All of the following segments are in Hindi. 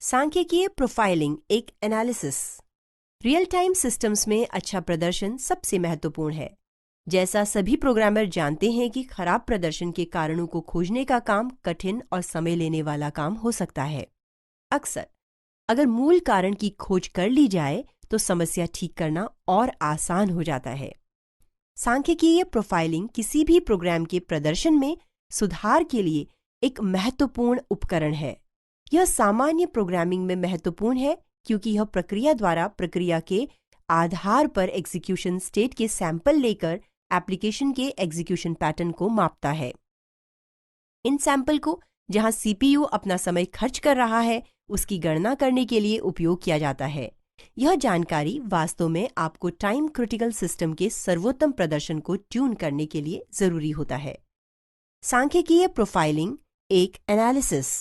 सांख्यिकीय प्रोफाइलिंग एक एनालिसिस। रियल टाइम सिस्टम्स में अच्छा प्रदर्शन सबसे महत्वपूर्ण है। जैसा सभी प्रोग्रामर जानते हैं कि खराब प्रदर्शन के कारणों को खोजने का काम कठिन और समय लेने वाला काम हो सकता है। अक्सर अगर मूल कारण की खोज कर ली जाए तो समस्या ठीक करना और आसान हो जाता है। सांख्यिकीय प्रोफाइलिंग किसी भी प्रोग्राम के प्रदर्शन में सुधार के लिए एक महत्वपूर्ण उपकरण है। यह सामान्य प्रोग्रामिंग में महत्वपूर्ण है क्योंकि यह प्रक्रिया द्वारा प्रक्रिया के आधार पर एग्जीक्यूशन स्टेट के सैंपल लेकर एप्लीकेशन के एग्जीक्यूशन पैटर्न को मापता है। इन सैंपल को जहां सीपीयू अपना समय खर्च कर रहा है उसकी गणना करने के लिए उपयोग किया जाता है। यह जानकारी वास्तव में आपको टाइम क्रिटिकल सिस्टम के सर्वोत्तम प्रदर्शन को ट्यून करने के लिए जरूरी होता है। सांख्यिकीय प्रोफाइलिंग एक एनालिसिस।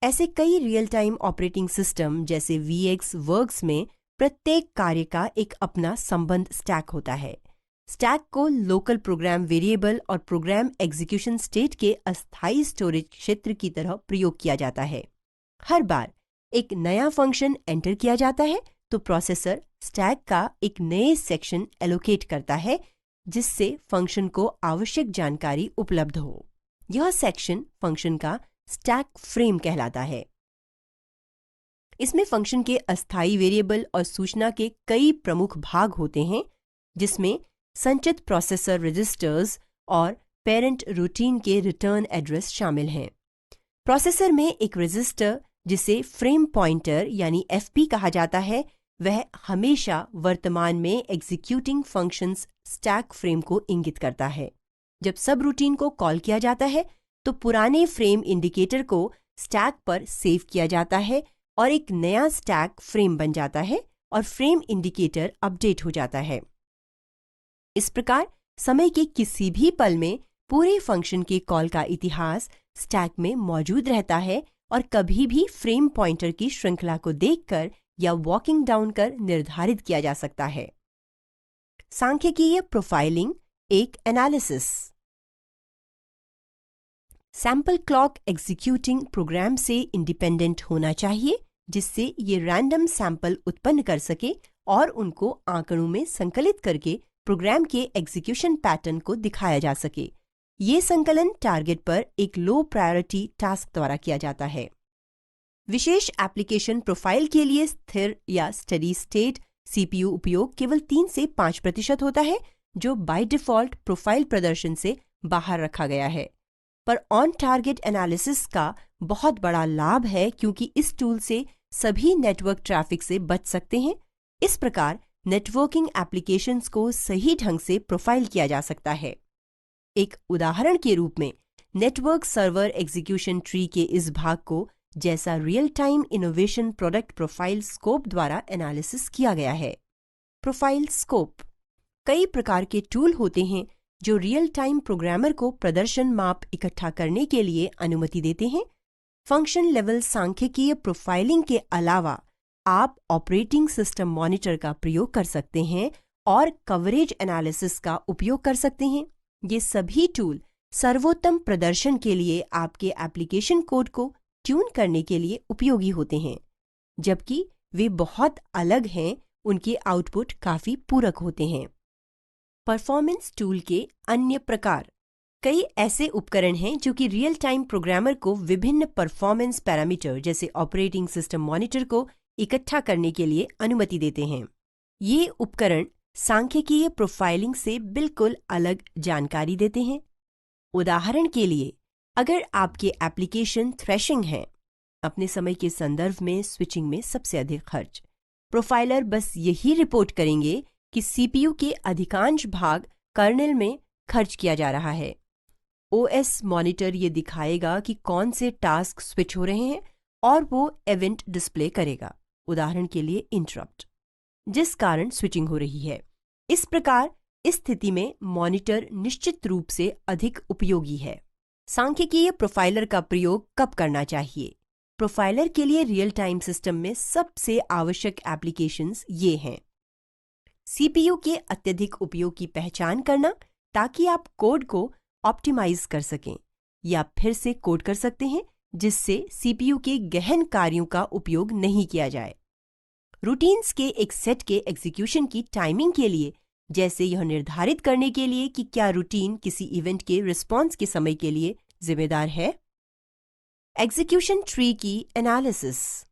ऐसे कई रियल टाइम ऑपरेटिंग सिस्टम जैसे VX वर्क्स में प्रत्येक कार्य का एक अपना संबंध स्टैक होता है। स्टैक को लोकल प्रोग्राम वेरिएबल और प्रोग्राम एग्जीक्यूशन स्टेट के अस्थायी स्टोरेज क्षेत्र की तरह प्रयोग किया जाता है। हर बार एक नया फंक्शन एंटर किया जाता है तो प्रोसेसर स्टैक का एक नए सेक्शन एलोकेट करता है जिससे फंक्शन को आवश्यक जानकारी उपलब्ध हो। यह सेक्शन फंक्शन का स्टैक फ्रेम कहलाता है। इसमें फंक्शन के अस्थायी वेरिएबल और सूचना के कई प्रमुख भाग होते हैं जिसमें संचित प्रोसेसर रजिस्टर्स और पेरेंट रूटीन के रिटर्न एड्रेस शामिल हैं। प्रोसेसर में एक रजिस्टर जिसे फ्रेम पॉइंटर यानी FP कहा जाता है, वह हमेशा वर्तमान में एग्जीक्यूटिंग फंक्शंस स्टैक फ्रेम को इंगित करता है। जब सब रूटीन को कॉल किया जाता है तो पुराने फ्रेम इंडिकेटर को स्टैक पर सेव किया जाता है और एक नया स्टैक फ्रेम बन जाता है और फ्रेम इंडिकेटर अपडेट हो जाता है। इस प्रकार समय के किसी भी पल में पूरे फंक्शन के कॉल का इतिहास स्टैक में मौजूद रहता है और कभी भी फ्रेम पॉइंटर की श्रृंखला को देखकर या वॉकिंग डाउन कर निर्धारित किया जा सकता है। सांख्यिकीय प्रोफाइलिंग एक analysis. Sample clock executing program से इंडिपेंडेंट होना चाहिए जिससे ये रैंडम सैंपल उत्पन्न कर सके और उनको आंकड़ों में संकलित करके प्रोग्राम के एग्जीक्यूशन पैटर्न को दिखाया जा सके। ये संकलन टारगेट पर एक लो प्रायोरिटी टास्क द्वारा किया जाता है। विशेष एप्लीकेशन प्रोफाइल के लिए स्थिर या स्टेडी स्टेट CPU उपयोग केवल 3 से 5% होता है जो बाय डिफॉल्ट प्रोफाइल प्रदर्शन से बाहर रखा गया है। पर ऑन टारगेट एनालिसिस का बहुत बड़ा लाभ है क्योंकि इस टूल से सभी नेटवर्क ट्रैफिक से बच सकते हैं। इस प्रकार नेटवर्किंग एप्लीकेशंस को सही ढंग से प्रोफाइल किया जा सकता है। एक उदाहरण के रूप में नेटवर्क सर्वर एग्जीक्यूशन ट्री के इस भाग को जैसा real time innovation product profile scope द्वारा एनालिसिस किया गया है। प्रोफाइल स्कोप कई प्रकार के टूल होते हैं जो रियल टाइम प्रोग्रामर को प्रदर्शन माप इकट्ठा करने के लिए अनुमति देते हैं। फंक्शन लेवल सांख्यिकीय प्रोफाइलिंग के अलावा आप ऑपरेटिंग सिस्टम मॉनिटर का प्रयोग कर सकते हैं और कवरेज एनालिसिस का उपयोग कर सकते हैं। ये सभी टूल सर्वोत्तम प्रदर्शन के लिए आपके एप्लीकेशन कोड को ट्यून करने के लिए उपयोगी होते हैं। जबकि वे बहुत अलग हैं, उनके आउटपुट काफी पूरक होते हैं। परफॉर्मेंस टूल के अन्य प्रकार कई ऐसे उपकरण हैं जो कि रियल टाइम प्रोग्रामर को विभिन्न परफॉर्मेंस पैरामीटर जैसे ऑपरेटिंग सिस्टम मॉनिटर को इकट्ठा करने के लिए अनुमति देते हैं। ये उपकरण सांख्यिकीय प्रोफाइलिंग से बिल्कुल अलग जानकारी देते हैं। उदाहरण के लिए अगर आपके एप्लीकेशन थ्रेशिंग है, अपने समय के संदर्भ में स्विचिंग में सबसे अधिक खर्च, प्रोफाइलर बस यही रिपोर्ट करेंगे कि CPU के अधिकांश भाग कर्नेल में खर्च किया जा रहा है। OS मॉनिटर ये दिखाएगा कि कौन से टास्क स्विच हो रहे हैं और वो इवेंट डिस्प्ले करेगा, उदाहरण के लिए इंटरप्ट, जिस कारण स्विचिंग हो रही है। इस प्रकार इस स्थिति में मॉनिटर निश्चित रूप से अधिक उपयोगी है। सांख्यिकीय प्रोफाइलर का प्रयोग कब करना चाहिए? प्रोफाइलर के लिए रियल टाइम सिस्टम में सबसे आवश्यक एप्लीकेशंस ये हैं। CPU के अत्यधिक उपयोग की पहचान करना ताकि आप कोड को ऑप्टिमाइज कर सकें, या फिर से कोड कर सकते हैं जिससे सीपीयू के गहन कार्यों का उपयोग नहीं किया जाए। रूटीन्स के एक सेट के एग्जीक्यूशन की टाइमिंग के लिए, जैसे यह निर्धारित करने के लिए कि क्या रूटीन किसी इवेंट के रिस्पॉन्स के समय के लिए जिम्मेदार है। एग्जीक्यूशन ट्री की एनालिसिस।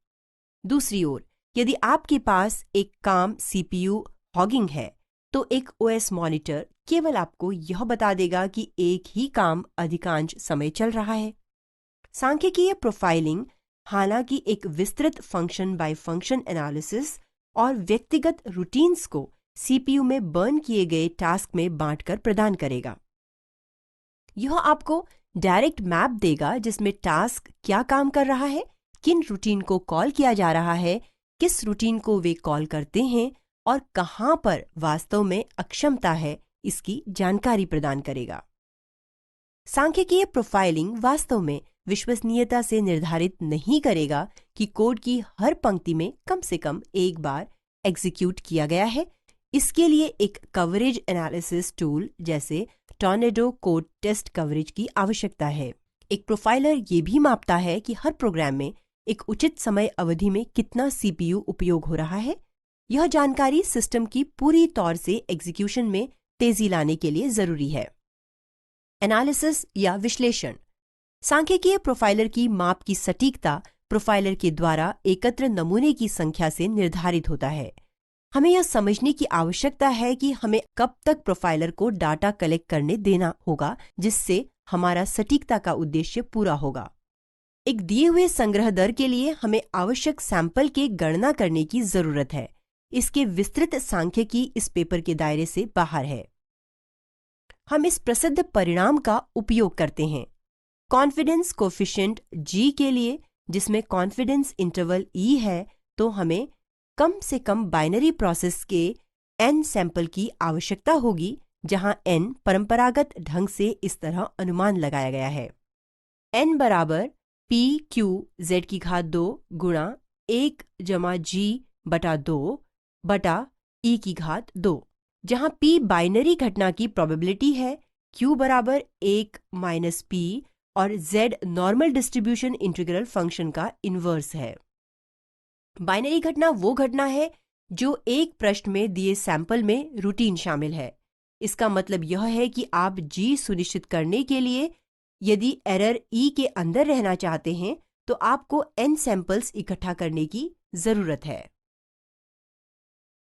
दूसरी ओर, यदि आपके पास एक काम सीपीयू हॉगिंग है, तो एक ओएस मॉनिटर केवल आपको यह बता देगा कि एक ही काम अधिकांश समय चल रहा है। सांख्यिकीय प्रोफाइलिंग हालांकि एक विस्तृत फंक्शन बाय फंक्शन एनालिसिस और व्यक्तिगत रूटीन्स को सीपीयू में बर्न किए गए टास्क में बांटकर प्रदान करेगा। यह आपको डायरेक्ट मैप देगा जिसमें टास्क क्या काम कर रहा है, किन रूटीन को कॉल किया जा रहा है, किस रूटीन को वे कॉल करते हैं और कहां पर वास्तव में अक्षमता है, इसकी जानकारी प्रदान करेगा। सांख्यिकीय प्रोफाइलिंग वास्तव में विश्वसनीयता से निर्धारित नहीं करेगा कि कोड की हर पंक्ति में कम से कम एक बार एग्जीक्यूट किया गया है। इसके लिए एक कवरेज एनालिसिस टूल जैसे टॉर्नेडो कोड टेस्ट कवरेज की आवश्यकता है। एक प्रोफाइलर ये भी मापता है कि हर प्रोग्राम में एक उचित समय अवधि में कितना सीपीयू उपयोग हो रहा है। यह जानकारी सिस्टम की पूरी तौर से एग्जीक्यूशन में तेजी लाने के लिए जरूरी है। एनालिसिस या विश्लेषण। सांख्यिकीय प्रोफाइलर की माप की सटीकता प्रोफाइलर के द्वारा एकत्र नमूने की संख्या से निर्धारित होता है। हमें यह समझने की आवश्यकता है कि हमें कब तक प्रोफाइलर को डाटा कलेक्ट करने देना होगा जिससे हमारा सटीकता का उद्देश्य पूरा होगा। एक दिए हुए संग्रह दर के लिए हमें आवश्यक सैंपल की गणना करने की जरूरत है। इसके विस्तृत सांख्यिकी इस पेपर के दायरे से बाहर है। हम इस प्रसिद्ध परिणाम का उपयोग करते हैं कॉन्फिडेंस कोफिशिएंट G के लिए, जिसमें कॉन्फिडेंस इंटरवल E है, तो हमें कम से कम बाइनरी प्रोसेस के n सैंपल की आवश्यकता होगी, जहां n परंपरागत ढंग से इस तरह अनुमान लगाया गया है। n बराबर p q z की घात 2 गुणा 1 जमा g बटा 2 बटा e की घात 2, जहां p बाइनरी घटना की प्रोबेबिलिटी है, q बराबर 1 माइनस p और z normal distribution integral function का इन्वर्स है। बाइनरी घटना वो घटना है जो एक प्रश्न में दिए सैंपल में रूटीन शामिल है। इसका मतलब यह है कि आप G सुनिश्चित करने के लिए यदि एरर E के अंदर रहना चाहते हैं तो आपको n सैंपल्स इकट्ठा करने की जरूरत है।